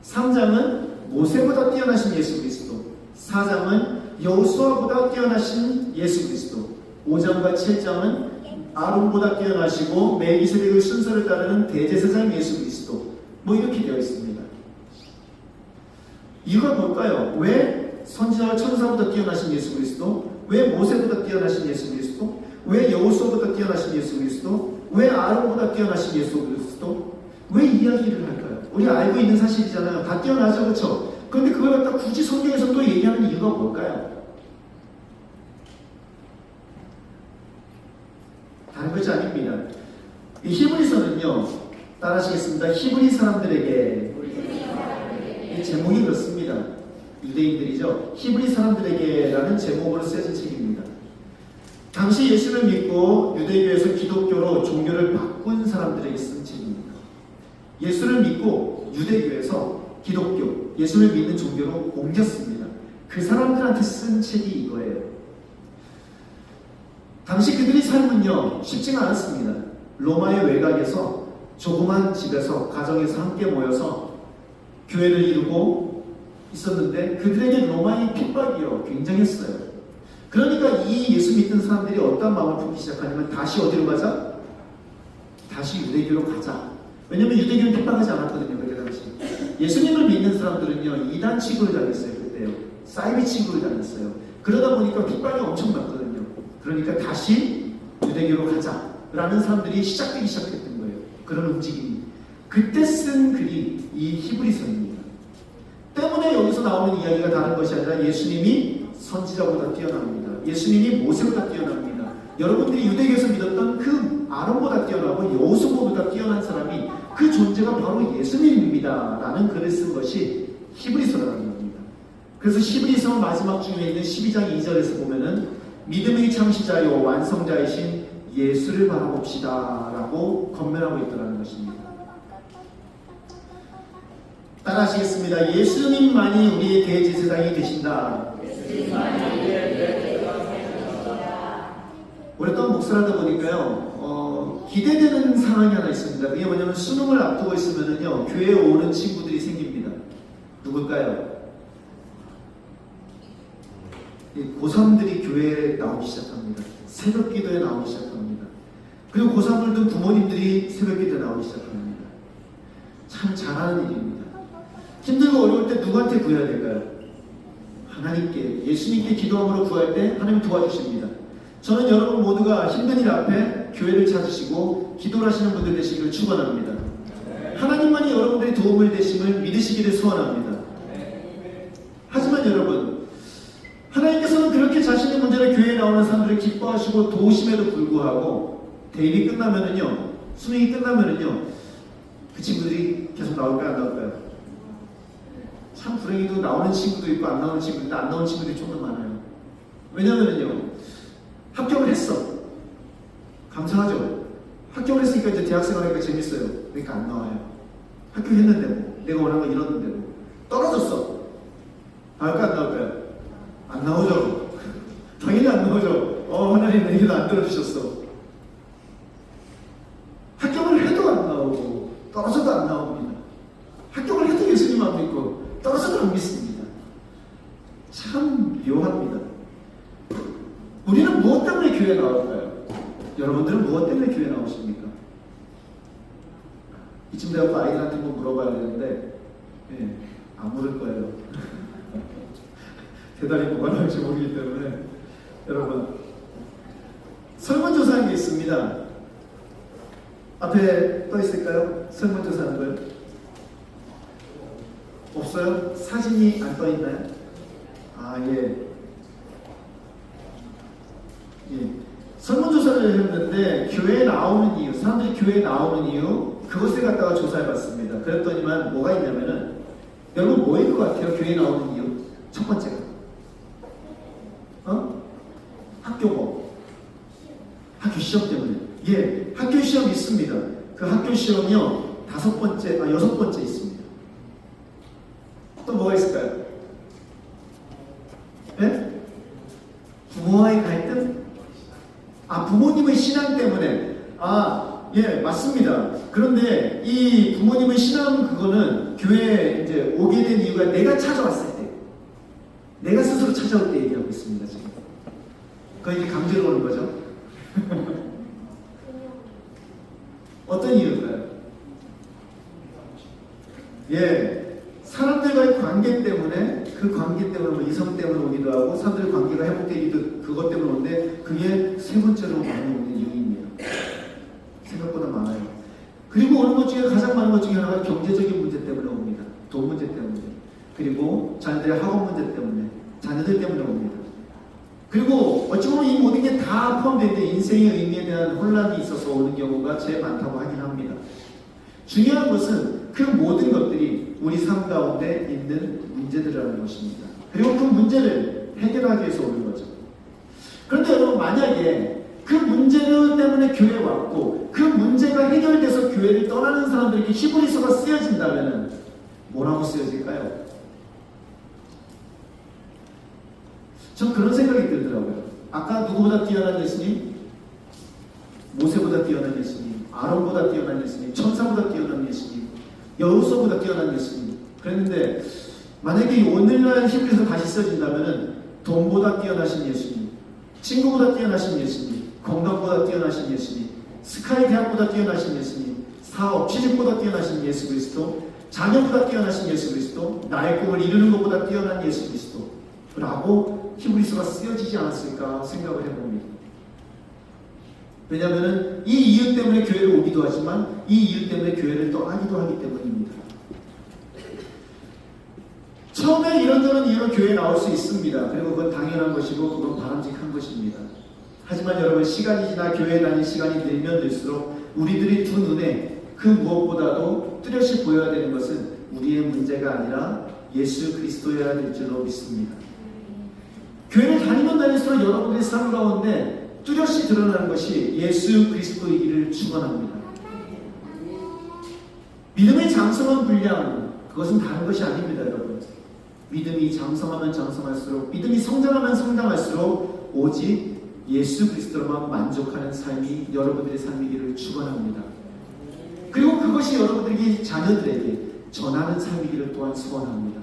3장은 모세보다 뛰어나신 예수 그리스도, 4장은 여호수아보다 뛰어나신 예수 그리스도, 5장과 7장은 아론보다 뛰어나시고 멜기세덱의 순서를 따르는 대제사장 예수 그리스도, 이렇게 되어 있습니다. 이유가 뭘까요? 왜 선지자와 천사보다 뛰어나신 예수 그리스도? 왜 모세보다 뛰어나신 예수 그리스도? 왜 여호수아보다 뛰어나신 예수 그리스도? 왜 아론보다 뛰어나신 예수 그리스도? 왜 이야기를 할까요? 우리가 알고 있는 사실이잖아요. 다 뛰어나죠, 그렇죠? 그런데 그걸 갖다 굳이 성경에서 또 얘기하는 이유가 뭘까요? 다른 것이 아닙니다. 이 히브리서는요, 따라하시겠습니다. 히브리 사람들에게, 이 제목이 그렇습니다. 유대인들이죠. 히브리 사람들에게라는 제목으로 쓰여진 책입니다. 당시 예수를 믿고 유대교에서 기독교로 종교를 바꾼 사람들에게 쓴 책입니다. 예수를 믿고 유대교에서 기독교, 예수를 믿는 종교로 옮겼습니다. 그 사람들한테 쓴 책이 이거예요. 당시 그들의 삶은요, 쉽지가 않았습니다. 로마의 외곽에서 조그만 집에서, 가정에서 함께 모여서 교회를 이루고 있었는데 그들에게 로마의 핍박이요, 굉장했어요. 그러니까 이 예수 믿는 사람들이 어떤 마음을 품기 시작하냐면, 다시 어디로 가자? 다시 유대교로 가자. 왜냐면 유대교는 핍박하지 않았거든요, 그때 당시. 예수님을 믿는 사람들은요, 이단 취급을 당했어요. 그때요, 사이비 취급을 당했어요. 그러다 보니까 핍박이 엄청 났거든요. 그러니까 다시 유대교로 가자라는 사람들이 시작되기 시작했던 거예요. 그런 움직임이. 그때 쓴 글이 이 히브리서입니다. 때문에 여기서 나오는 이야기가 다른 것이 아니라 예수님이 선지자보다 뛰어납니다. 예수님이 모세보다 뛰어납니다. 여러분들이 유대교에서 믿었던 그 아론보다 뛰어나고 여호수아보다 뛰어난 사람이, 그 존재가 바로 예수님입니다 라는 글을 쓴 것이 히브리서라는 겁니다. 그래서 히브리서 마지막 중에 있는 12장 2절에서 보면은 믿음의 창시자요 완성자이신 예수를 바라봅시다 라고 권면하고 있더라는 것입니다. 따라하시겠습니다. 예수님만이 우리의 대제사장이 되신다. 오랫동안 목사를 하다 보니까요, 기대되는 상황이 하나 있습니다. 그게 뭐냐면 수능을 앞두고 있으면은요, 교회에 오는 친구들이 생깁니다. 누굴까요? 고3들이 교회에 나오기 시작합니다. 새벽 기도에 나오기 시작합니다. 그리고 고3들도 부모님들이 새벽 기도에 나오기 시작합니다. 참 잘하는 일입니다. 힘들고 어려울 때 누구한테 구해야 될까요? 하나님께, 예수님께 기도함으로 구할 때 하나님 도와주십니다. 저는 여러분 모두가 힘든 일 앞에 교회를 찾으시고 기도를 하시는 분들 되시기를 축원합니다. 하나님만이 여러분들의 도움을 되심을 믿으시기를 소원합니다. 하지만 여러분, 하나님께서는 그렇게 자신의 문제를 교회에 나오는 사람들을 기뻐하시고 도우심에도 불구하고 대입이 끝나면은요, 수능이 끝나면은요, 그 친구들이 계속 나올까요, 안 나올까요? 참 불행히도 나오는 친구도 있고 안 나오는 친구도 있는데 안 나오는 친구들이 좀 더 많아요. 왜냐면은요, 합격을 했어. 감사하죠. 합격을 했으니까 이제 대학생 하니까 재밌어요. 그러니까 안 나와요. 합격했는데 뭐, 내가 원하는 거 이뤘는데 뭐. 떨어졌어. 나올까 안 나올까요? 안 나오죠. 당연히 안 나오죠. 하나님 내게도 안 들어주셨어. 합격을 해도 안 나오고 떨어져도 안 나옵니다. 합격을 해도 예수님 안 믿고 떨어져도 안 믿습니다. 참 묘합니다. 우리는 무엇 때문에 교회에 나올까요? 여러분들은 무엇 때문에 교회에 나오십니까? 이쯤 되고 아이들한테 뭐 물어봐야 되는데 안 물을 거예요. 대단히 뭐가 나올지 모르기 때문에. 여러분, 설문조사한 게 있습니다. 앞에 떠 있을까요? 설문조사한 걸 없어요? 사진이 안 떠 있나요? 예. 설문조사를 했는데 교회에 나오는 이유, 사람들이 교회에 나오는 이유, 그것을 갖다가 조사해봤습니다. 그랬더니만 뭐가 있냐면은, 여러분 뭐일 것 같아요? 교회에 나오는 이유 첫 번째가 학교고, 학교 시험 때문에. 학교 시험 있습니다. 그 학교 시험이요, 여섯 번째 있습니다. 또 뭐가 있을까요? 부모와의 갈등? 부모님의 신앙 때문에. 맞습니다. 그런데 이 부모님의 신앙 그거는 교회에 이제 오게 된 이유가 내가 찾아왔을 때, 내가 스스로 찾아올 때 얘기하고 있습니다, 지금. 그거 이제 강제로 오는 거죠. 어떤 이유일까요? 사람들과의 관계 때문에, 그 관계 때문에 뭐 이성 때문에 오기도 하고, 사람들의 관계가 회복되기도 그것 때문에 오는데, 그게 세 번째로 많이 오는 이유입니다. 생각보다 많아요. 그리고 오는 것 중에 가장 많은 것 중에 하나가 경제적인 문제 때문에 옵니다. 돈 문제 때문에. 그리고 자녀들의 학업 문제 때문에, 자녀들 때문에 옵니다. 그리고 어찌 보면 이 모든 게 다 포함되는데 인생의 의미에 대한 혼란이 있어서 오는 경우가 제일 많다고 하긴 합니다. 중요한 것은 그 모든 것들이 우리 삶 가운데 있는 문제들이라는 것입니다. 그리고 그 문제를 해결하기 위해서 오는 거죠. 그런데 여러분, 만약에 그 문제 때문에 교회에 왔고 그 문제가 해결돼서 교회를 떠나는 사람들에게 히브리서가 쓰여진다면 뭐라고 쓰여질까요? 전 그런 생각이 들더라고요. 아까 누구보다 뛰어난 예수님, 모세보다 뛰어난 예수님, 아론보다 뛰어난 예수님, 천사보다 뛰어난 예수님, 여호수아보다 뛰어난 예수님. 그랬는데 만약에 오늘날 히브리서 다시 써진다면은 돈보다 뛰어나신 예수님, 친구보다 뛰어나신 예수님, 건강보다 뛰어나신 예수님, 스카이 대학보다 뛰어나신 예수님, 사업, 취직보다 뛰어나신 예수 그리스도, 자녀보다 뛰어나신 예수 그리스도, 나의 꿈을 이루는 것보다 뛰어난 예수 그리스도 라고 히브리서가 쓰여지지 않았을까 생각을 해봅니다. 왜냐하면 이 이유 때문에 교회를 오기도 하지만 이 이유 때문에 교회를 떠나기도 하기 때문입니다. 처음에 이런저런 이유로 교회에 나올 수 있습니다. 그리고 그건 당연한 것이고 그건 바람직한 것입니다. 하지만 여러분, 시간이 지나 교회에 다니는 시간이 늘면 늘수록 우리들이 두 눈에 그 무엇보다도 뚜렷이 보여야 되는 것은 우리의 문제가 아니라 예수 그리스도여야 될 줄로 믿습니다. 교회를 다니면 다닐수록 여러분들의 삶 가운데 뚜렷이 드러나는 것이 예수 그리스도이기를 축원합니다. 믿음의 장성한 분량, 그것은 다른 것이 아닙니다, 여러분. 믿음이 장성하면 장성할수록, 믿음이 성장하면 성장할수록 오직 예수 그리스도로만 만족하는 삶이 여러분들의 삶이기를 축원합니다. 그리고 그것이 여러분들에게 자녀들에게 전하는 삶이기를 또한 소원합니다.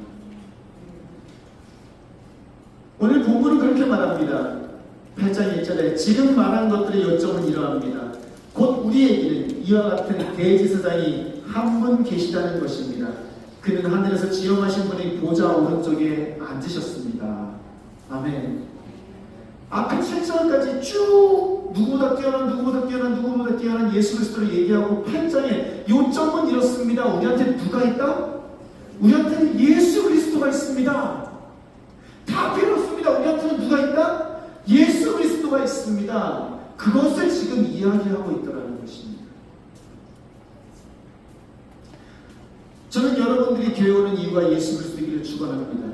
오늘 본문은 그렇게 말합니다. 8장 1절에 지금 말한 것들의 요점은 이러합니다. 곧 우리에게는 이와 같은 대제사장이 한 분 계시다는 것입니다. 그는 하늘에서 지엄하신 분의 보좌 오른쪽에 앉으셨습니다. 아멘. 앞에 7절까지 쭉 누구보다 뛰어난 예수 그리스도를 얘기하고 8장에 요점은 이렇습니다. 우리한테 누가 있다? 우리한테는 예수 그리스도가 있습니다. 다 필요 없습니다. 우리한테는 누가 있다? 예수 그리스도가 있습니다. 그것을 지금 이야기하고 있더라는 것입니다. 저는 여러분들이 교회 오는 이유가 예수 그리스도이기를 축원합니다.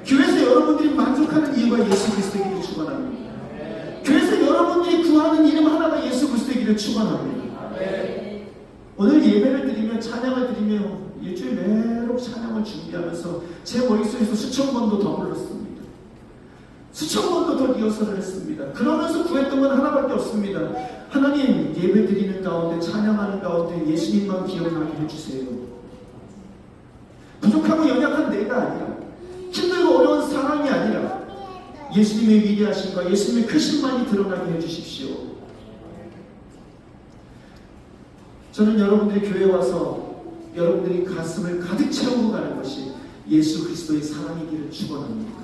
교회에서 여러분들이 만족하는 이유가 예수 그리스도이기를 축원합니다. 교회에서 여러분들이 구하는 이름 하나가 예수 그리스도이기를 축원합니다. 오늘 예배를 드리며 찬양을 드리며 일주일 내로 찬양을 준비하면서 제 머릿속에서 수천 번도 더 불렀습니다. 수천 번도 더 리허설을 했습니다. 그러면서 구했던 건 하나밖에 없습니다. 하나님, 예배 드리는 가운데 찬양하는 가운데 예수님만 기억나게 해주세요. 부족하고 연약한 내가 아니라, 힘들고 어려운 상황이 아니라 예수님의 위대하심과 예수님의 크신만이 드러나게 해주십시오. 저는 여러분들이 교회에 와서 여러분들이 가슴을 가득 채우고 가는 것이 예수 그리스도의 사랑이기를 축원합니다.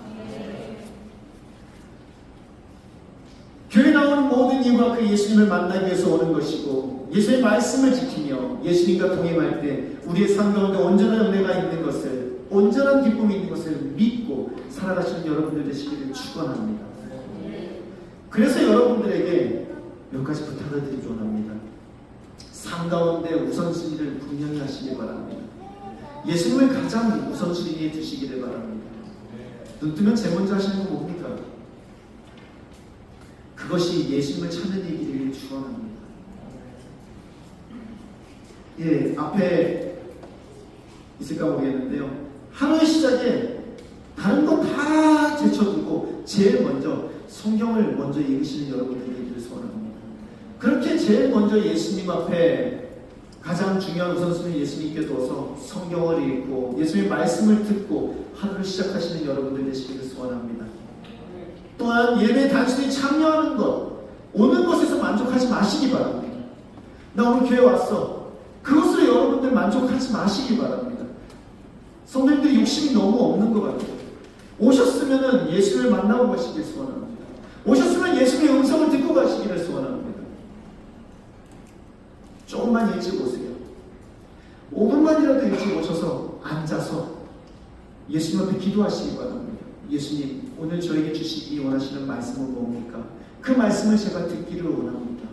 교회 나오는 모든 이유가 그 예수님을 만나기 위해서 오는 것이고, 예수의 말씀을 지키며 예수님과 동행할 때 우리의 삶 가운데 온전한 은혜가 있는 것을, 온전한 기쁨이 있는 것을 믿고 살아가시는 여러분들 되시기를 축원합니다. 그래서 여러분들에게 몇 가지 부탁을 드리기 원합니다. 삶 가운데 우선순위를 분명히 하시길 바랍니다. 예수님을 가장 우선순위에 두시기를 바랍니다. 눈 뜨면 제일 먼저 하시는 건 뭡니까? 그것이 예수님을 찾는 얘기를 축원합니다. 예, 앞에 있을까 모르겠는데요. 하루의 시작에 다른 거 다 제쳐두고 제일 먼저 성경을 먼저 읽으시는 여러분들에게 소원합니다. 그렇게 제일 먼저 예수님 앞에 가장 중요한 우선순위 예수님께 둬서 성경을 읽고 예수님의 말씀을 듣고 하루를 시작하시는 여러분들 되시기를 소원합니다. 또한 예배에 단순히 참여하는 것, 오는 것에서 만족하지 마시기 바랍니다. 나 오늘 교회 왔어. 그것으로 여러분들 만족하지 마시기 바랍니다. 성도님들이 욕심이 너무 없는 것 같아요. 오셨으면 예수를 만나고 가시길 소원합니다. 오셨으면 예수님의 음성을 듣고 가시기를 소원합니다. 조금만 일찍 오세요. 5분만이라도 일찍 오셔서 앉아서 예수님 앞에 기도하시기 바랍니다. 예수님, 오늘 저에게 주시기 원하시는 말씀은 뭡니까? 그 말씀을 제가 듣기를 원합니다.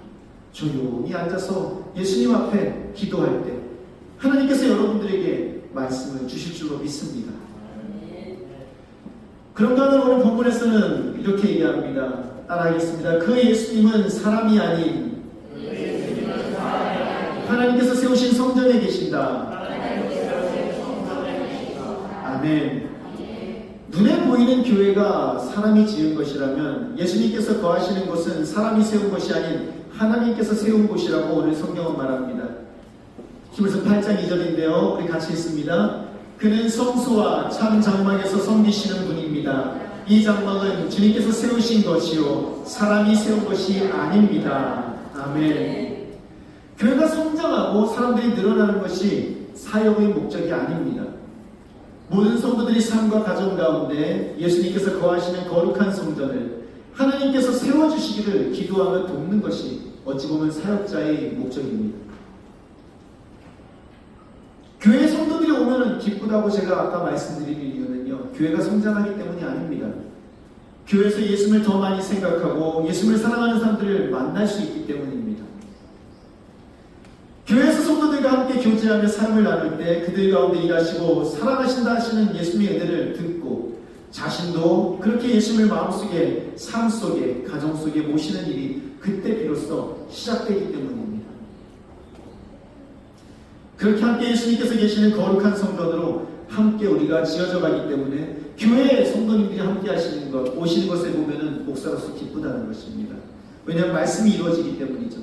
조용히 앉아서 예수님 앞에 기도할 때 하나님께서 여러분들에게 말씀을 주실 줄로 믿습니다. 그런가 하면 오늘 본문에서는 이렇게 얘기합니다. 따라하겠습니다. 그 예수님은 사람이 아닌 하나님께서 세우신 성전에 계신다. 아멘. 눈에 보이는 교회가 사람이 지은 것이라면 예수님께서 거하시는 곳은 사람이 세운 것이 아닌 하나님께서 세운 곳이라고 오늘 성경은 말합니다. 히브리서 8장 2절인데요. 우리 같이 읽습니다. 그는 성소와 참 장막에서 섬기시는 분입니다. 이 장막은 주님께서 세우신 것이요 사람이 세운 것이 아닙니다. 아멘. 교회가 성장하고 사람들이 늘어나는 것이 사역의 목적이 아닙니다. 모든 성도들이 삶과 가정 가운데 예수님께서 거하시는 거룩한 성전을 하나님께서 세워주시기를 기도하며 돕는 것이 어찌 보면 사역자의 목적입니다. 교회 성도들이 오면 기쁘다고 제가 아까 말씀드린 이유는요, 교회가 성장하기 때문이 아닙니다. 교회에서 예수님을 더 많이 생각하고 예수님을 사랑하는 사람들을 만날 수 있기 때문입니다. 교회에서 성도들과 함께 교제하며 삶을 나눌 때 그들 가운데 일하시고 사랑하신다 하시는 예수님의 은혜를 듣고 자신도 그렇게 예수님을 마음속에, 삶 속에, 가정 속에 모시는 일이 그때 비로소 시작되기 때문입니다. 그렇게 함께 예수님께서 계시는 거룩한 성전으로 함께 우리가 지어져 가기 때문에 교회에 성도님들이 함께 하시는 것, 오시는 것에 보면은 목사로서 기쁘다는 것입니다. 왜냐하면 말씀이 이루어지기 때문이죠.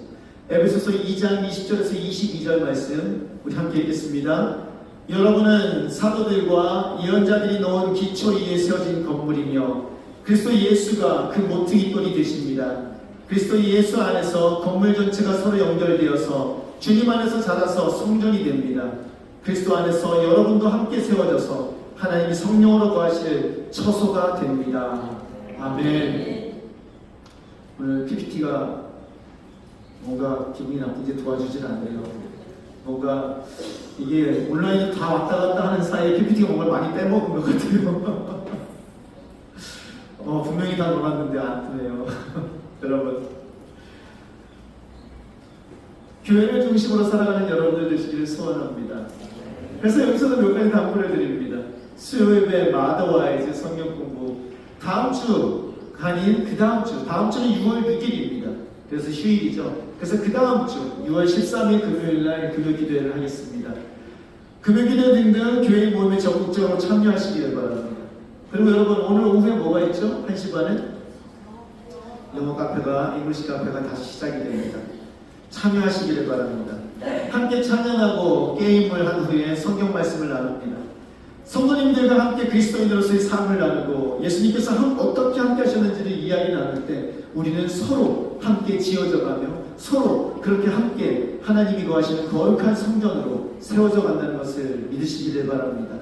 에베소서 2장 20절에서 22절 말씀 우리 함께 읽겠습니다. 여러분은 사도들과 예언자들이 놓은 기초 위에 세워진 건물이며 그리스도 예수가 그 모퉁이돌이 되십니다. 그리스도 예수 안에서 건물 전체가 서로 연결되어서 주님 안에서 자라서 성전이 됩니다. 그리스도 안에서 여러분도 함께 세워져서 하나님이 성령으로 거하실 처소가 됩니다. 아멘. 오늘 PPT가 뭔가 기분이 나쁜지 도와주질 않네요. 뭔가 이게 온라인에 다 왔다 갔다 하는 사이에 PPT가 뭔가 많이 빼먹은 것 같아요. 분명히 다 놀았는데 안 뜨네요. 여러분, 교회를 중심으로 살아가는 여러분들 되시기를 소원합니다. 그래서 여기서도 몇 가지 당부를 드립니다. 수요일에 마더와이즈 성경 공부, 다음 주 아닌 그 다음 주, 다음 주는 6월 6일입니다. 그래서 휴일이죠. 그래서 그 다음 주 6월 13일 금요일날 금요 기도회를 하겠습니다. 금요 기도 등등 교회 모임에 적극적으로 참여하시기를 바랍니다. 그리고 여러분, 오늘 오후에 뭐가 있죠? 1시 반에 영어 카페가, 잉글리시 카페가 다시 시작이 됩니다. 참여하시기를 바랍니다. 함께 찬양하고 게임을 한 후에 성경 말씀을 나눕니다. 성도님들과 함께 그리스도인으로서의 삶을 나누고 예수님께서 어떻게 함께 하셨는지를 이야기 나눌 때 우리는 서로 함께 지어져가며 서로 그렇게 함께 하나님이 거하시는 거룩한 성전으로 세워져 간다는 것을 믿으시기를 바랍니다.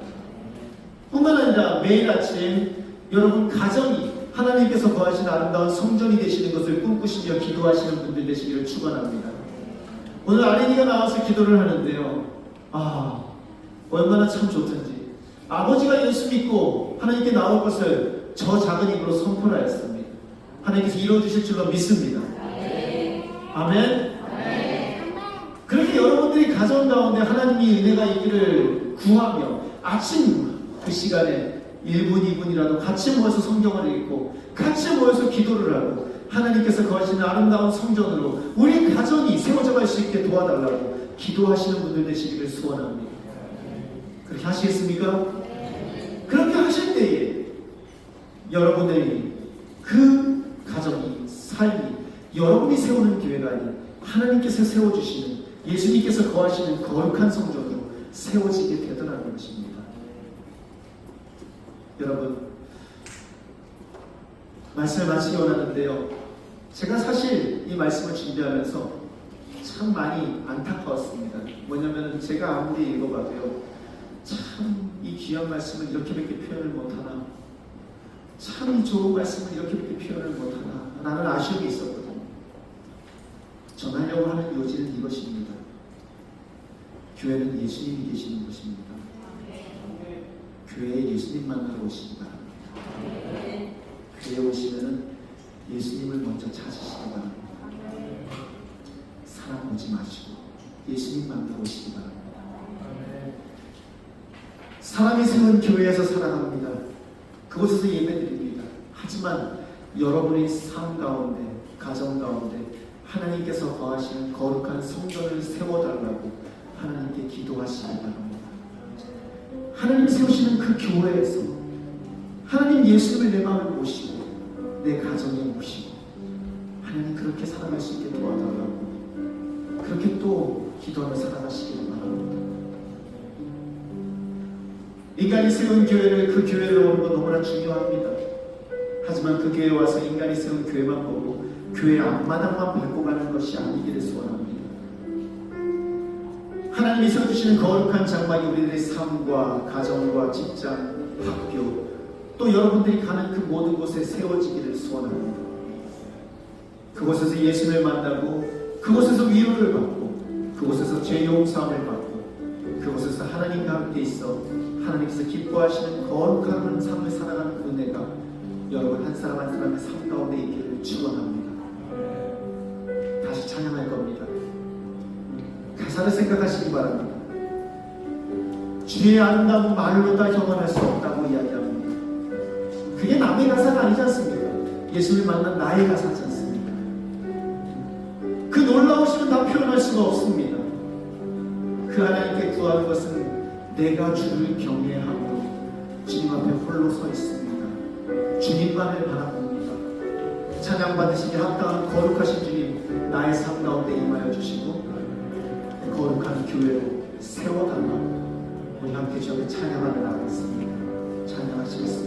뿐만 아니라 매일 아침 여러분 가정이 하나님께서 거하시는 아름다운 성전이 되시는 것을 꿈꾸시며 기도하시는 분들 되시기를 축원합니다. 오늘 아린이가 나와서 기도를 하는데요. 얼마나 참 좋던지. 아버지가 예수 믿고 하나님께 나올 것을 저 작은 입으로 선포하였습니다. 하나님께서 이루어주실 줄로 믿습니다. 아멘. 그렇게 여러분들이 가정 가운데 하나님이 은혜가 있기를 구하며 아침 그 시간에 1분, 2분이라도 같이 모여서 성경을 읽고 같이 모여서 기도를 하고 하나님께서 거하시는 아름다운 성전으로 우리 가정이 세워져 갈 수 있게 도와달라고 기도하시는 분들 되시기를 소원합니다. 그렇게 하시겠습니까? 그렇게 하실 때에 여러분들이 그 가정이, 삶이 여러분이 세우는 교회가 아닌 하나님께서 세워주시는 예수님께서 거하시는 거룩한 성전으로 세워지게 되더라는 것입니다. 여러분, 말씀을 마치기 원하는데요. 제가 사실 이 말씀을 준비하면서 참 많이 안타까웠습니다. 뭐냐면 제가 아무리 읽어봐도요, 참 이 귀한 말씀을 이렇게밖에 표현을 못하나, 참 이 좋은 말씀을 이렇게밖에 표현을 못하나 라는 아쉬움이 있었거든요. 전하려고 하는 요지는 이것입니다. 교회는 예수님이 계시는 곳입니다. 교회에 예수님 만나러 오시기 바랍니다. 교회에 오시면은 예수님을 먼저 찾으시기 바랍니다. 사람 보지 마시고 예수님 만나러 오시기 바랍니다. 사람이 세운 교회에서 살아갑니다. 그곳에서 예배드립니다. 하지만 여러분의 삶 가운데, 가정 가운데 하나님께서 거하시는 거룩한 성전을 세워달라고 하나님께 기도하시기 바랍니다. 하나님 세우시는 그 교회에서 하나님 예수님을 내 마음에 모시고 내 가정에 모시고 하나님 그렇게 살아갈 수 있게 도와달라고 그렇게 또 기도하며 살아가시기를 바랍니다. 인간이 세운 교회를, 그 교회를 오는 건 너무나 중요합니다. 하지만 그 교회에 와서 인간이 세운 교회만 보고 교회 앞마당만 밟고 가는 것이 아니기를 소원합니다. 하나님이 세워주시는 거룩한 장막이 우리들의 삶과 가정과 직장, 학교, 또 여러분들이 가는 그 모든 곳에 세워지기를 소원합니다. 그곳에서 예수를 만나고 그곳에서 위로를 받고 그곳에서 죄 용서함을 받고 그곳에서 하나님과 함께 있어 하나님께서 기뻐하시는 거룩한 삶을 살아가는 은혜가 여러분 한 사람 한 사람의 삶 가운데 있기를 축원합니다. 다시 찬양할 겁니다. 가사를 생각하시기 바랍니다. 주의 아름다운 말로 다 경험할 수 없다고 이야기합니다. 그게 남의 가사가 아니지 않습니까? 예수를 만난 나의 가사지 않습니까? 그 놀라우심은 다 표현할 수가 없습니다. 그 그 하나님께 구하는 것은 내가 주를 경외함으로 주님 앞에 홀로 서 있습니다. 주님만을 바라봅니다. 찬양 받으시기 합당한 거룩하신 주님, 나의 삶 가운데 임하여 주시고 거룩한 교회로 세워달라. 우리 함께 주 앞에 찬양하며 나가겠습니다. 찬양하시겠습니다.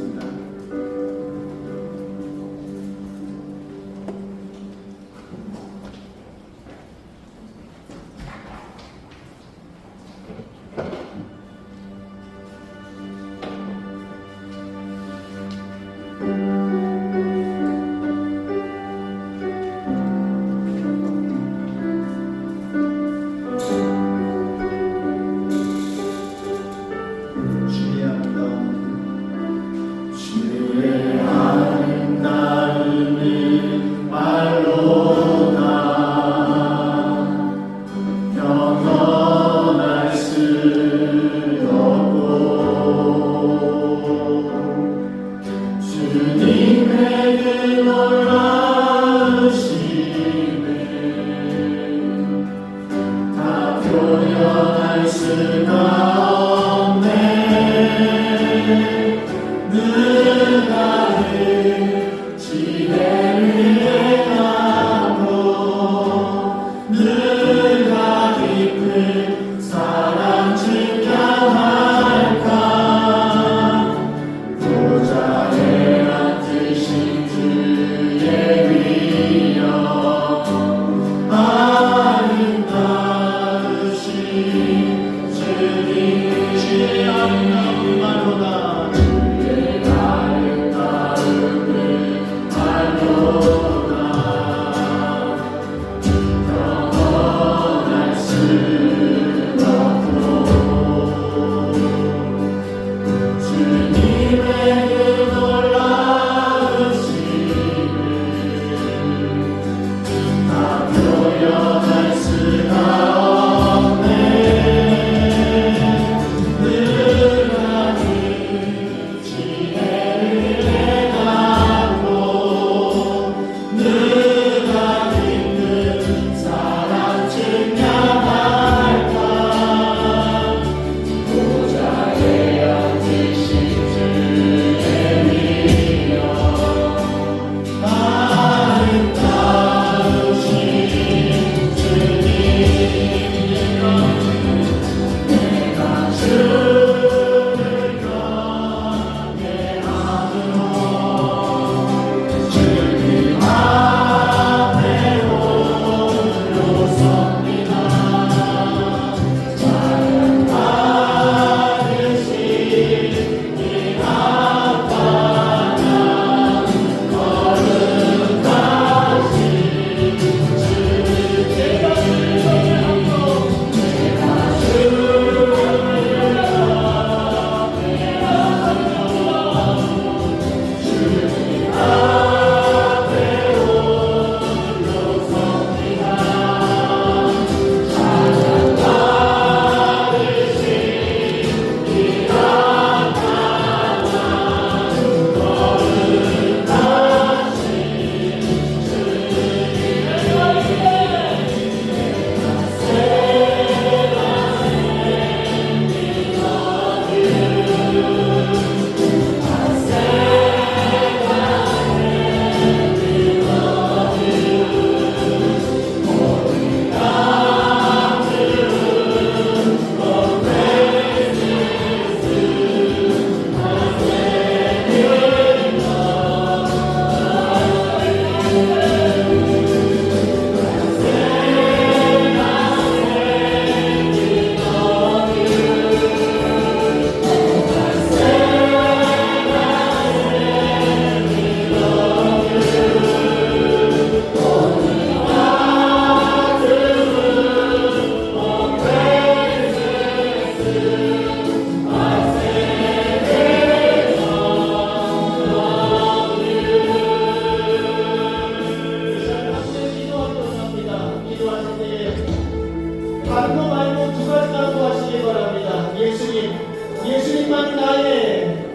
예수님만 나의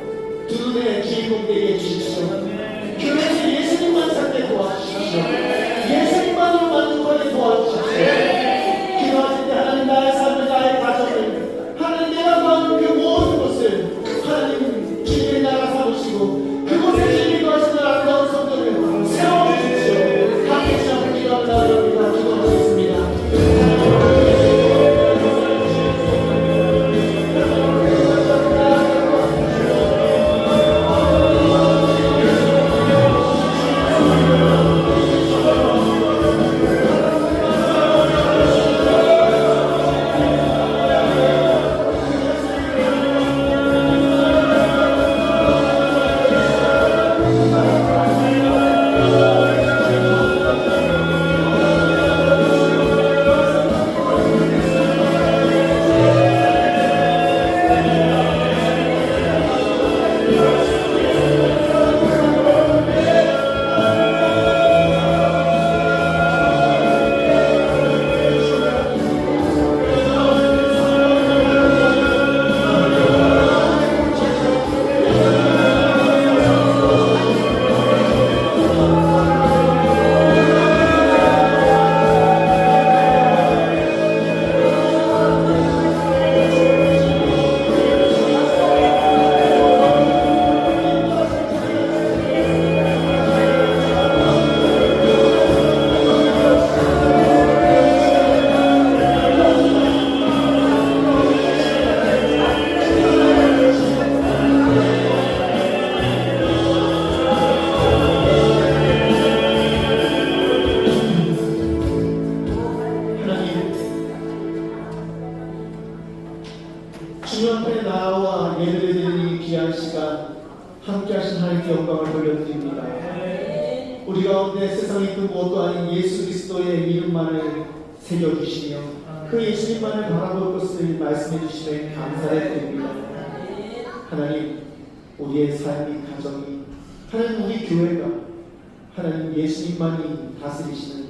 두 눈의 주인공 되게 해주십시오. 교회에서 예수님만 살게 도와주십시오. 예수님만으로 만족하게 도와주십시오. 기도하실 때 하나님 나의 삶을 나의 가정 함께하신 하나님께 영광을 돌려드립니다. 우리 가운데 세상의 그 무엇도 아닌 예수 그리스도의 이름만을 새겨주시며 그 예수님만을 바라볼 것을 말씀해 주시면 감사를 드립니다. 하나님, 우리의 삶이 가정이, 하나님 우리 교회가, 하나님 예수님만이 다스리시는,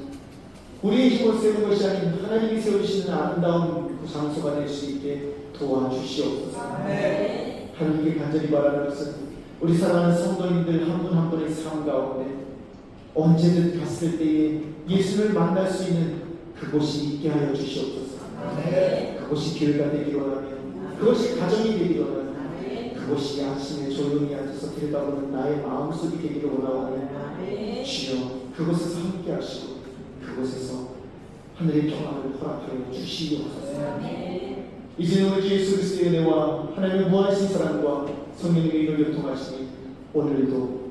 우리의 힘을 세우는 것이 아닌 하나님이 세우시는 아름다운 그 장소가 될 수 있게 도와주시옵소서. 하나님께 간절히 바라는 것은 우리 사랑하는 성도님들 한 분 한 분의 삶 가운데 언제든 갔을 때에 예수를 만날 수 있는 그곳이 있게 하여 주시옵소서. 그곳이 교회가 되기를 원하며, 그것이 가정이 되기를 원하며, 그것이 아침에 조용히 앉아서 들여다보는 나의 마음속이 되기를 원하오니 주여 그곳에서 함께 하시고 그곳에서 하늘의 평안을 허락하여 주시옵소서. 이제는 우리 주 예수 그리스도의 은혜와 하나님의 무한하신 사랑과 성령의 의를 통하시니 오늘도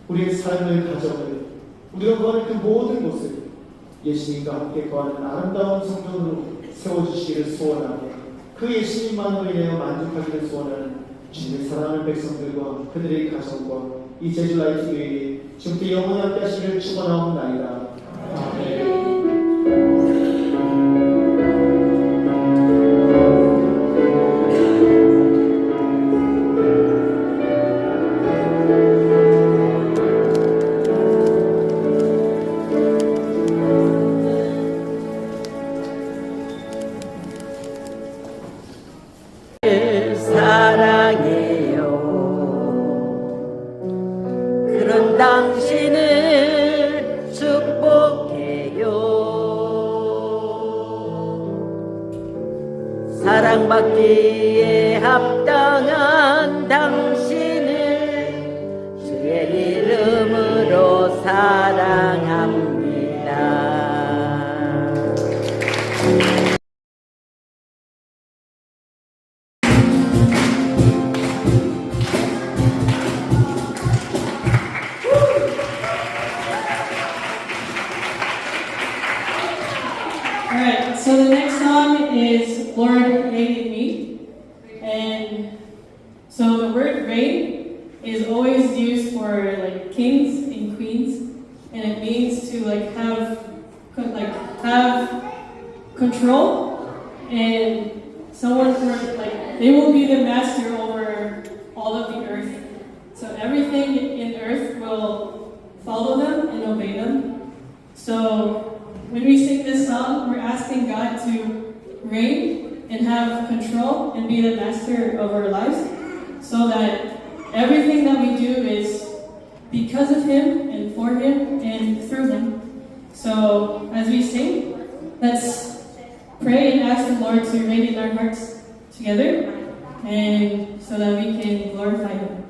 우리의 삶을, 가정을, 우리가 거하는 그 모든 곳을 예수님과 함께 거하는 아름다운 성전으로 세워주시기를 소원하며 그 예수님만으로 인하여 만족하기를 소원하는 주님의 사랑하는 백성들과 그들의 가정과 이 제주 라이트 교회에 지금부터 영원히 함께 하시기를 축원하옵나이다. 아멘. 사랑해요. 그런 당신을 축복해요. 사랑받기에 합당한 당신을 주의 이름으로 사랑합니다. Alright, so the next song is Lord Reign in Me. And so the word reign is always used for like kings and queens, and it means to have control, and someone for they will be the master over all of the earth. So everything in earth will follow them and obey them. So when we sing this song, we're asking God to reign and have control and be the master of our lives, so that everything that we do is because of Him and for Him and through Him. So as we sing, let's pray and ask the Lord to reign in our hearts together, and so that we can glorify Him.